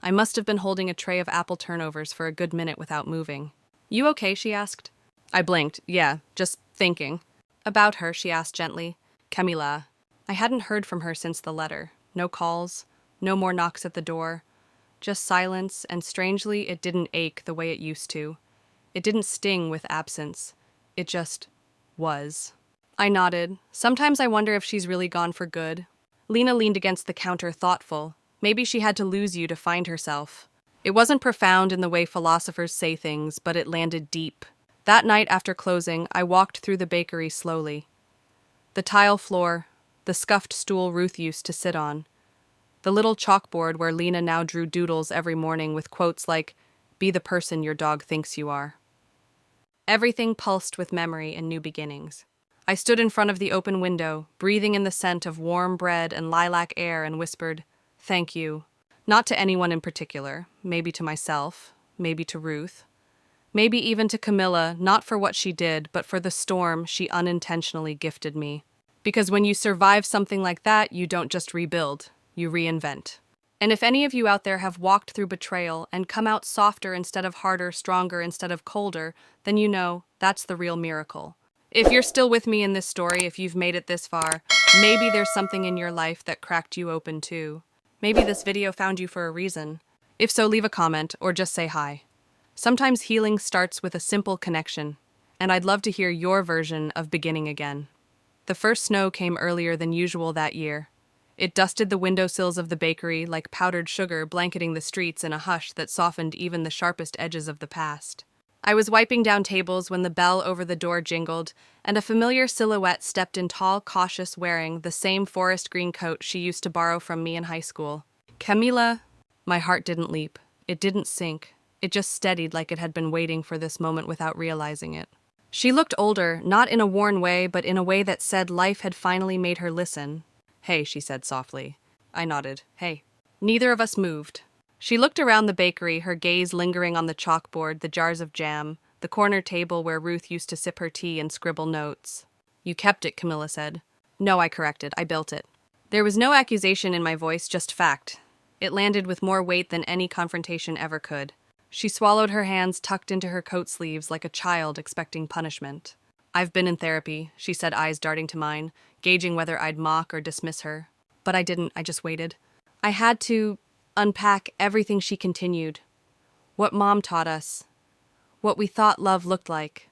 I must have been holding a tray of apple turnovers for a good minute without moving. "You okay?" she asked. I blinked. "Yeah, just thinking." "About her?" she asked gently. "Camila." I hadn't heard from her since the letter. No calls. No more knocks at the door. Just silence, and strangely, it didn't ache the way it used to. It didn't sting with absence. It just was. I nodded. "Sometimes I wonder if she's really gone for good." Lena leaned against the counter, thoughtful. "Maybe she had to lose you to find herself." It wasn't profound in the way philosophers say things, but it landed deep. That night after closing, I walked through the bakery slowly. The tile floor, the scuffed stool Ruth used to sit on, the little chalkboard where Lena now drew doodles every morning with quotes like, "Be the person your dog thinks you are." Everything pulsed with memory and new beginnings. I stood in front of the open window, breathing in the scent of warm bread and lilac air, and whispered, "Thank you." Not to anyone in particular, maybe to myself, maybe to Ruth, maybe even to Camilla, not for what she did, but for the storm she unintentionally gifted me. Because when you survive something like that, you don't just rebuild, you reinvent. And if any of you out there have walked through betrayal and come out softer instead of harder, stronger instead of colder, then you know that's the real miracle. If you're still with me in this story, if you've made it this far, maybe there's something in your life that cracked you open too. Maybe this video found you for a reason. If so, leave a comment or just say hi. Sometimes healing starts with a simple connection, and I'd love to hear your version of beginning again. The first snow came earlier than usual that year. It dusted the windowsills of the bakery like powdered sugar, blanketing the streets in a hush that softened even the sharpest edges of the past. I was wiping down tables when the bell over the door jingled, and a familiar silhouette stepped in, tall, cautious, wearing the same forest green coat she used to borrow from me in high school. Camila. My heart didn't leap. It didn't sink. It just steadied like it had been waiting for this moment without realizing it. She looked older, not in a worn way, but in a way that said life had finally made her listen. "Hey," she said softly. I nodded. "Hey." Neither of us moved. She looked around the bakery, her gaze lingering on the chalkboard, the jars of jam, the corner table where Ruth used to sip her tea and scribble notes. "You kept it," Camilla said. "No," I corrected. "I built it." There was no accusation in my voice, just fact. It landed with more weight than any confrontation ever could. She swallowed, her hands tucked into her coat sleeves like a child expecting punishment. "I've been in therapy," she said, eyes darting to mine, gauging whether I'd mock or dismiss her. But I didn't. I just waited. I had to unpack everything. She continued. What Mom taught us. What we thought love looked like.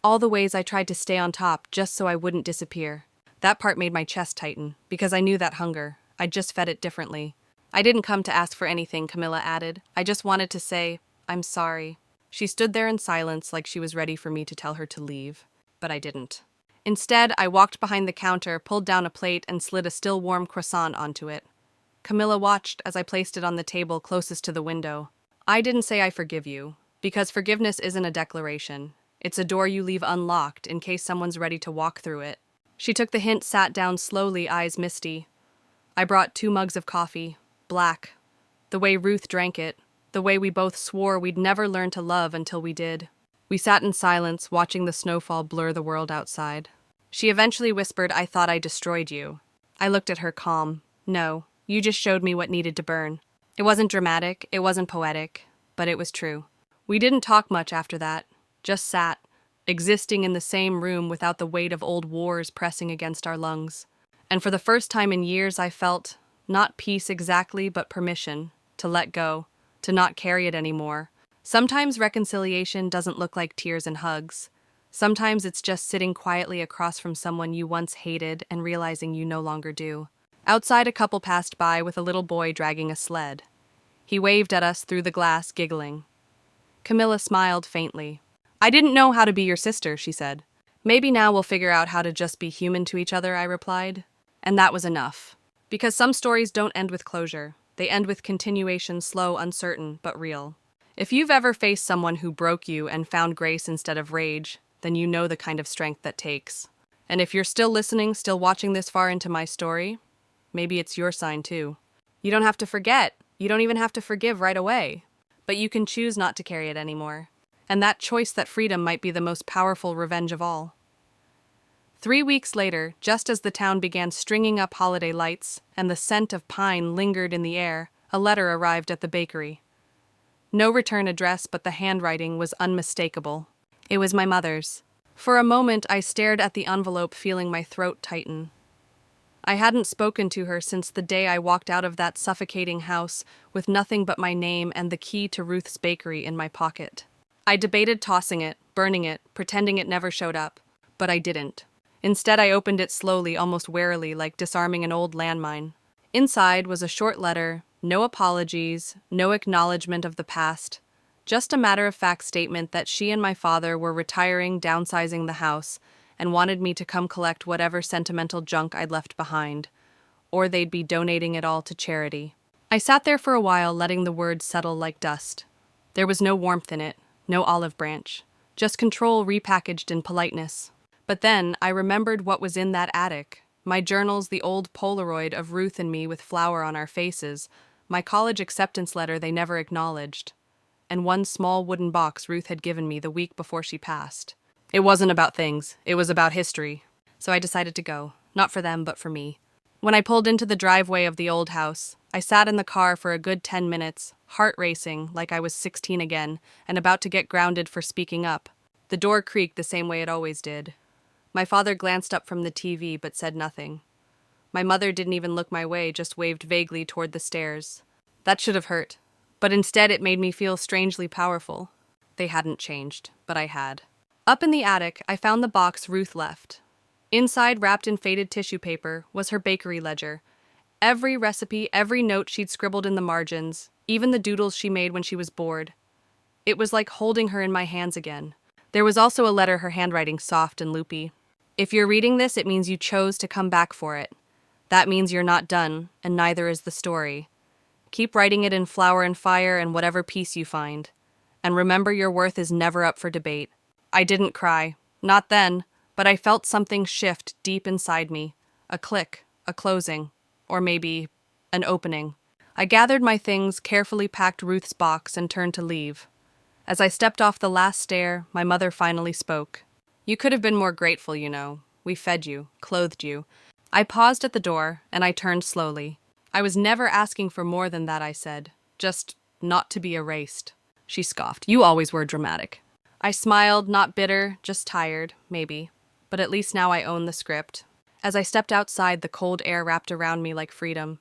All the ways I tried to stay on top just so I wouldn't disappear. That part made my chest tighten, because I knew that hunger. I just fed it differently. "I didn't come to ask for anything," Camilla added. "I just wanted to say, I'm sorry." She stood there in silence like she was ready for me to tell her to leave. But I didn't. Instead, I walked behind the counter, pulled down a plate, and slid a still warm croissant onto it. Camilla watched as I placed it on the table closest to the window. "I didn't say I forgive you, because forgiveness isn't a declaration. It's a door you leave unlocked in case someone's ready to walk through it." She took the hint, sat down slowly, eyes misty. I brought 2 mugs of coffee, black. The way Ruth drank it, the way we both swore we'd never learn to love until we did. We sat in silence, watching the snowfall blur the world outside. She eventually whispered, "I thought I destroyed you." I looked at her, calm. "No. You just showed me what needed to burn." It wasn't dramatic, it wasn't poetic, but it was true. We didn't talk much after that, just sat, existing in the same room without the weight of old wars pressing against our lungs. And for the first time in years I felt, not peace exactly, but permission, to let go, to not carry it anymore. Sometimes reconciliation doesn't look like tears and hugs. Sometimes it's just sitting quietly across from someone you once hated and realizing you no longer do. Outside, a couple passed by with a little boy dragging a sled. He waved at us through the glass, giggling. Camilla smiled faintly. "I didn't know how to be your sister," she said. "Maybe now we'll figure out how to just be human to each other," I replied. And that was enough. Because some stories don't end with closure. They end with continuation, slow, uncertain, but real. If you've ever faced someone who broke you and found grace instead of rage, then you know the kind of strength that takes. And if you're still listening, still watching this far into my story, maybe it's your sign too. You don't have to forget. You don't even have to forgive right away. But you can choose not to carry it anymore. And that choice, that freedom, might be the most powerful revenge of all. 3 weeks later, just as the town began stringing up holiday lights and the scent of pine lingered in the air, a letter arrived at the bakery. No return address, but the handwriting was unmistakable. It was my mother's. For a moment, I stared at the envelope, feeling my throat tighten. I hadn't spoken to her since the day I walked out of that suffocating house with nothing but my name and the key to Ruth's bakery in my pocket. I debated tossing it, burning it, pretending it never showed up, but I didn't. Instead, I opened it slowly, almost warily, like disarming an old landmine. Inside was a short letter, no apologies, no acknowledgement of the past, just a matter-of-fact statement that she and my father were retiring, downsizing the house, and wanted me to come collect whatever sentimental junk I'd left behind, or they'd be donating it all to charity. I sat there for a while, letting the words settle like dust. There was no warmth in it, no olive branch, just control repackaged in politeness. But then I remembered what was in that attic. My journals, the old Polaroid of Ruth and me with flour on our faces, my college acceptance letter they never acknowledged, and one small wooden box Ruth had given me the week before she passed. It wasn't about things, it was about history. So I decided to go, not for them, but for me. When I pulled into the driveway of the old house, I sat in the car for a good 10 minutes, heart racing like I was 16 again, and about to get grounded for speaking up. The door creaked the same way it always did. My father glanced up from the TV but said nothing. My mother didn't even look my way, just waved vaguely toward the stairs. That should have hurt, but instead it made me feel strangely powerful. They hadn't changed, but I had. Up in the attic, I found the box Ruth left. Inside, wrapped in faded tissue paper, was her bakery ledger. Every recipe, every note she'd scribbled in the margins, even the doodles she made when she was bored. It was like holding her in my hands again. There was also a letter, her handwriting soft and loopy. If you're reading this, it means you chose to come back for it. That means you're not done, and neither is the story. Keep writing it in flour and fire and whatever peace you find. And remember, your worth is never up for debate. I didn't cry. Not then, but I felt something shift deep inside me. A click, a closing, or maybe an opening. I gathered my things, carefully packed Ruth's box, and turned to leave. As I stepped off the last stair, my mother finally spoke. You could have been more grateful, you know. We fed you, clothed you. I paused at the door, and I turned slowly. I was never asking for more than that, I said. Just not to be erased. She scoffed. You always were dramatic. I smiled, not bitter, just tired, maybe. But at least now I own the script. As I stepped outside, the cold air wrapped around me like freedom.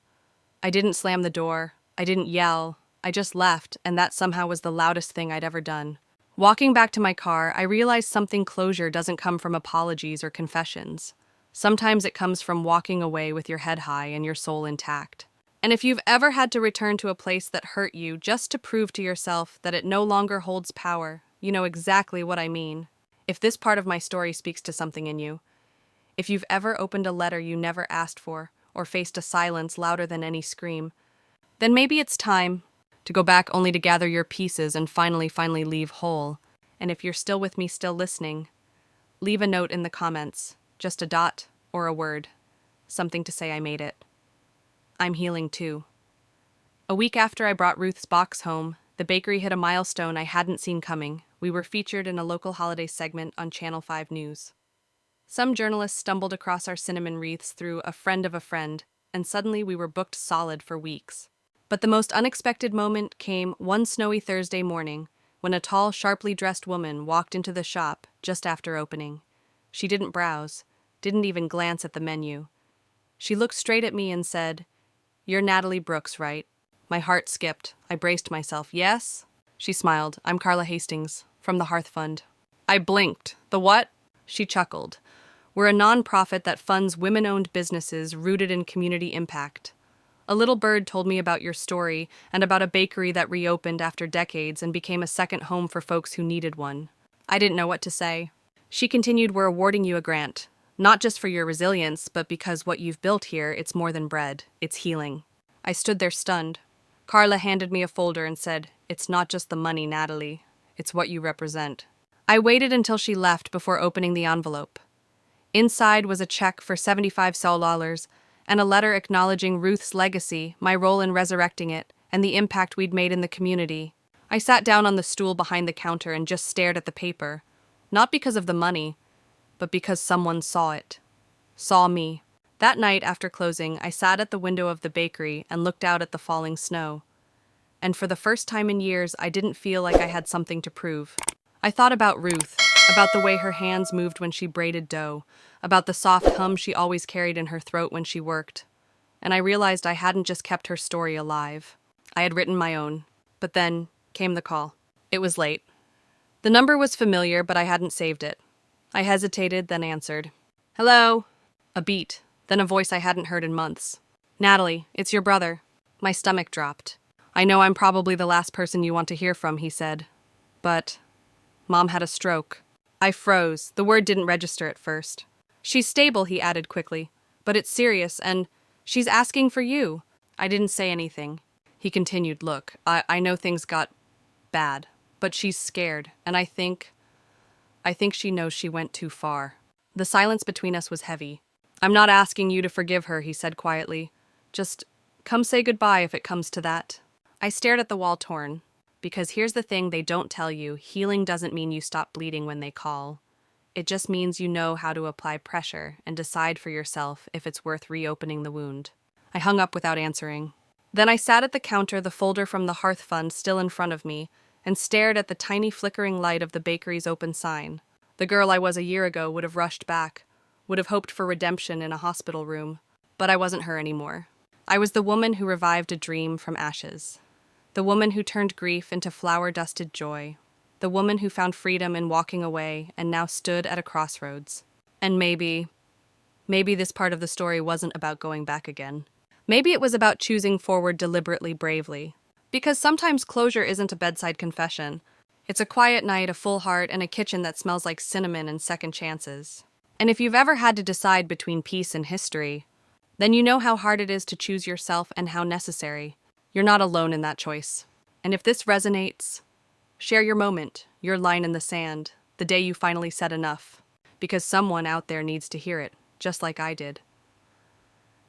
I didn't slam the door. I didn't yell. I just left, and that somehow was the loudest thing I'd ever done. Walking back to my car, I realized something. Closure doesn't come from apologies or confessions. Sometimes it comes from walking away with your head high and your soul intact. And if you've ever had to return to a place that hurt you just to prove to yourself that it no longer holds power, you know exactly what I mean. If this part of my story speaks to something in you, if you've ever opened a letter you never asked for or faced a silence louder than any scream, then maybe it's time to go back only to gather your pieces and finally leave whole. And if you're still with me, still listening, leave a note in the comments, just a dot or a word, something to say I made it. I'm healing too. A week after I brought Ruth's box home, the bakery hit a milestone I hadn't seen coming. We were featured in a local holiday segment on Channel 5 News. Some journalists stumbled across our cinnamon wreaths through a friend of a friend, and suddenly we were booked solid for weeks. But the most unexpected moment came one snowy Thursday morning when a tall, sharply dressed woman walked into the shop just after opening. She didn't browse, didn't even glance at the menu. She looked straight at me and said, "You're Natalie Brooks, right?" My heart skipped. I braced myself. "Yes?" She smiled. "I'm Carla Hastings, from the Hearth Fund." I blinked. "The what?" She chuckled. "We're a non-profit that funds women-owned businesses rooted in community impact. A little bird told me about your story and about a bakery that reopened after decades and became a second home for folks who needed one." I didn't know what to say. She continued, "We're awarding you a grant, not just for your resilience, but because what you've built here, it's more than bread, it's healing." I stood there stunned. Carla handed me a folder and said, "It's not just the money, Natalie. It's what you represent." I waited until she left before opening the envelope. Inside was a check for $75 and a letter acknowledging Ruth's legacy, my role in resurrecting it, and the impact we'd made in the community. I sat down on the stool behind the counter and just stared at the paper, not because of the money, but because someone saw it. Saw me. That night after closing, I sat at the window of the bakery and looked out at the falling snow. And for the first time in years, I didn't feel like I had something to prove. I thought about Ruth, about the way her hands moved when she braided dough, about the soft hum she always carried in her throat when she worked. And I realized I hadn't just kept her story alive. I had written my own. But then came the call. It was late. The number was familiar, but I hadn't saved it. I hesitated, then answered. "Hello?" A beat, then a voice I hadn't heard in months. "Natalie, it's your brother." My stomach dropped. "I know I'm probably the last person you want to hear from," he said. "But Mom had a stroke." I froze. The word didn't register at first. "She's stable," he added quickly. "But it's serious, and she's asking for you." I didn't say anything. He continued, "Look, I know things got bad, but she's scared, and I think she knows she went too far." The silence between us was heavy. "I'm not asking you to forgive her," he said quietly. "Just come say goodbye if it comes to that." I stared at the wall, torn. Because here's the thing they don't tell you, healing doesn't mean you stop bleeding when they call. It just means you know how to apply pressure and decide for yourself if it's worth reopening the wound. I hung up without answering. Then I sat at the counter, the folder from the Hearth Fund still in front of me, and stared at the tiny flickering light of the bakery's open sign. The girl I was a year ago would have rushed back, would have hoped for redemption in a hospital room. But I wasn't her anymore. I was the woman who revived a dream from ashes. The woman who turned grief into flower-dusted joy. the woman who found freedom in walking away and now stood at a crossroads. And maybe this part of the story wasn't about going back again. Maybe it was about choosing forward deliberately, bravely. Because sometimes closure isn't a bedside confession. It's a quiet night, a full heart, and a kitchen that smells like cinnamon and second chances. And if you've ever had to decide between peace and history, then you know how hard it is to choose yourself and how necessary. You're not alone in that choice. And if this resonates, share your moment, your line in the sand, the day you finally said enough. Because someone out there needs to hear it, just like I did.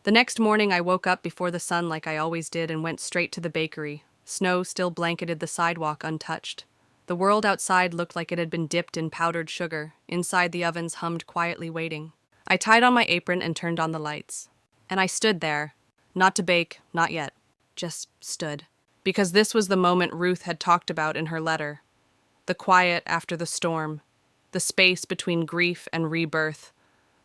The next morning I woke up before the sun like I always did and went straight to the bakery. Snow still blanketed the sidewalk untouched. The world outside looked like it had been dipped in powdered sugar. Inside the ovens hummed quietly waiting. I tied on my apron and turned on the lights. And I stood there. Not to bake, not yet. Just stood. Because this was the moment Ruth had talked about in her letter. The quiet after the storm. The space between grief and rebirth.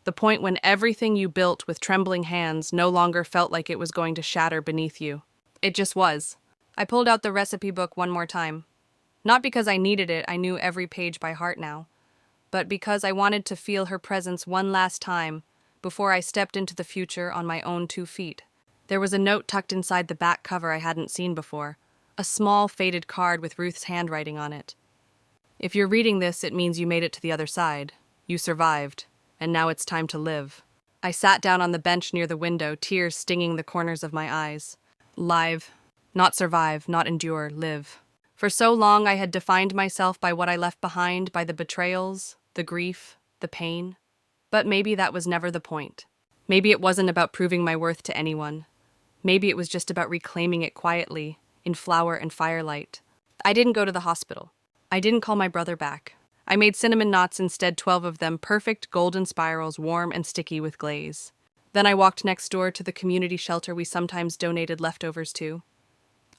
The point when everything you built with trembling hands no longer felt like it was going to shatter beneath you. It just was. I pulled out the recipe book one more time. Not because I needed it, I knew every page by heart now, but because I wanted to feel her presence one last time before I stepped into the future on my own 2 feet. There was a note tucked inside the back cover I hadn't seen before, a small faded card with Ruth's handwriting on it. If you're reading this, it means you made it to the other side. You survived, and now it's time to live. I sat down on the bench near the window, tears stinging the corners of my eyes. Live. Not survive, not endure, live. For so long I had defined myself by what I left behind, by the betrayals, the grief, the pain. But maybe that was never the point. Maybe it wasn't about proving my worth to anyone. Maybe it was just about reclaiming it quietly, in flour and firelight. I didn't go to the hospital. I didn't call my brother back. I made cinnamon knots instead, 12 of them, perfect golden spirals, warm and sticky with glaze. Then I walked next door to the community shelter we sometimes donated leftovers to.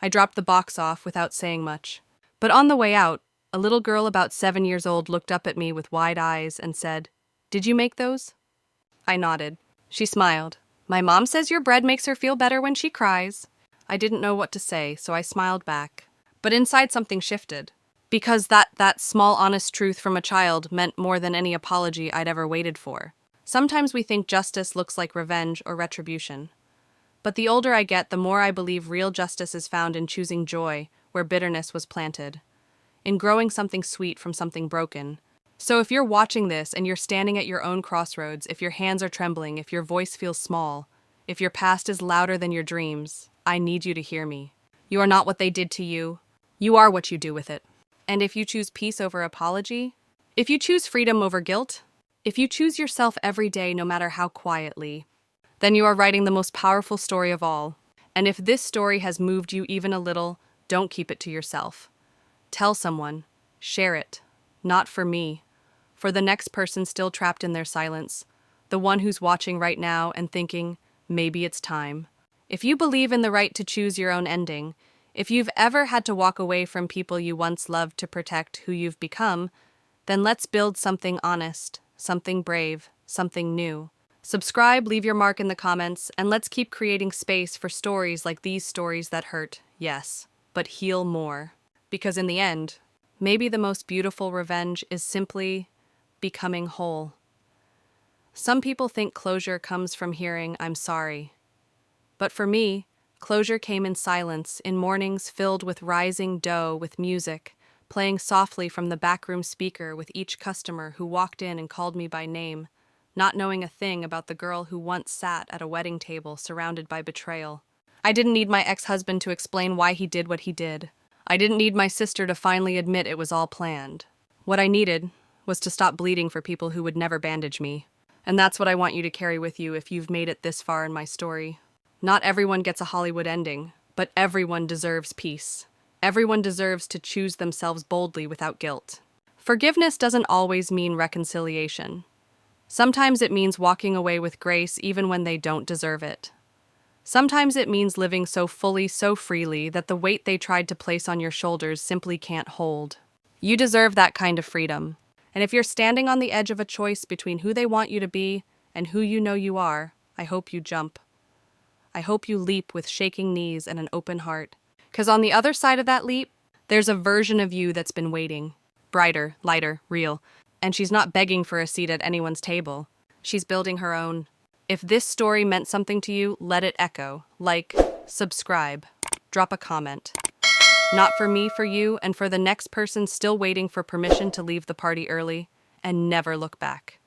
I dropped the box off without saying much. But on the way out, a little girl about 7 years old looked up at me with wide eyes and said, "Did you make those?" I nodded. She smiled. "My mom says your bread makes her feel better when she cries." I didn't know what to say, so I smiled back. But inside something shifted. Because that small honest truth from a child meant more than any apology I'd ever waited for. Sometimes we think justice looks like revenge or retribution. But the older I get, the more I believe real justice is found in choosing joy where bitterness was planted, in growing something sweet from something broken. So if you're watching this and you're standing at your own crossroads, if your hands are trembling, if your voice feels small, if your past is louder than your dreams, I need you to hear me. You are not what they did to you. You are what you do with it. And if you choose peace over apology, if you choose freedom over guilt, if you choose yourself every day no matter how quietly, then you are writing the most powerful story of all. And if this story has moved you even a little, don't keep it to yourself. Tell someone. Share it. Not for me. For the next person still trapped in their silence. The one who's watching right now and thinking, maybe it's time. If you believe in the right to choose your own ending, if you've ever had to walk away from people you once loved to protect who you've become, then let's build something honest, something brave, something new. Subscribe, leave your mark in the comments, and let's keep creating space for stories like these, stories that hurt, yes, but heal more. Because in the end, maybe the most beautiful revenge is simply becoming whole. Some people think closure comes from hearing, "I'm sorry." But for me, closure came in silence, in mornings filled with rising dough, with music, playing softly from the backroom speaker with each customer who walked in and called me by name, not knowing a thing about the girl who once sat at a wedding table surrounded by betrayal. I didn't need my ex-husband to explain why he did what he did. I didn't need my sister to finally admit it was all planned. What I needed was to stop bleeding for people who would never bandage me. And that's what I want you to carry with you if you've made it this far in my story. Not everyone gets a Hollywood ending, but everyone deserves peace. Everyone deserves to choose themselves boldly without guilt. Forgiveness doesn't always mean reconciliation. Sometimes it means walking away with grace even when they don't deserve it. Sometimes it means living so fully, so freely, that the weight they tried to place on your shoulders simply can't hold. You deserve that kind of freedom. And if you're standing on the edge of a choice between who they want you to be and who you know you are, I hope you jump. I hope you leap with shaking knees and an open heart. 'Cause on the other side of that leap, there's a version of you that's been waiting. brighter, lighter, real. And she's not begging for a seat at anyone's table. She's building her own. If this story meant something to you, let it echo. Like, subscribe, drop a comment. Not for me, for you, and for the next person still waiting for permission to leave the party early and never look back.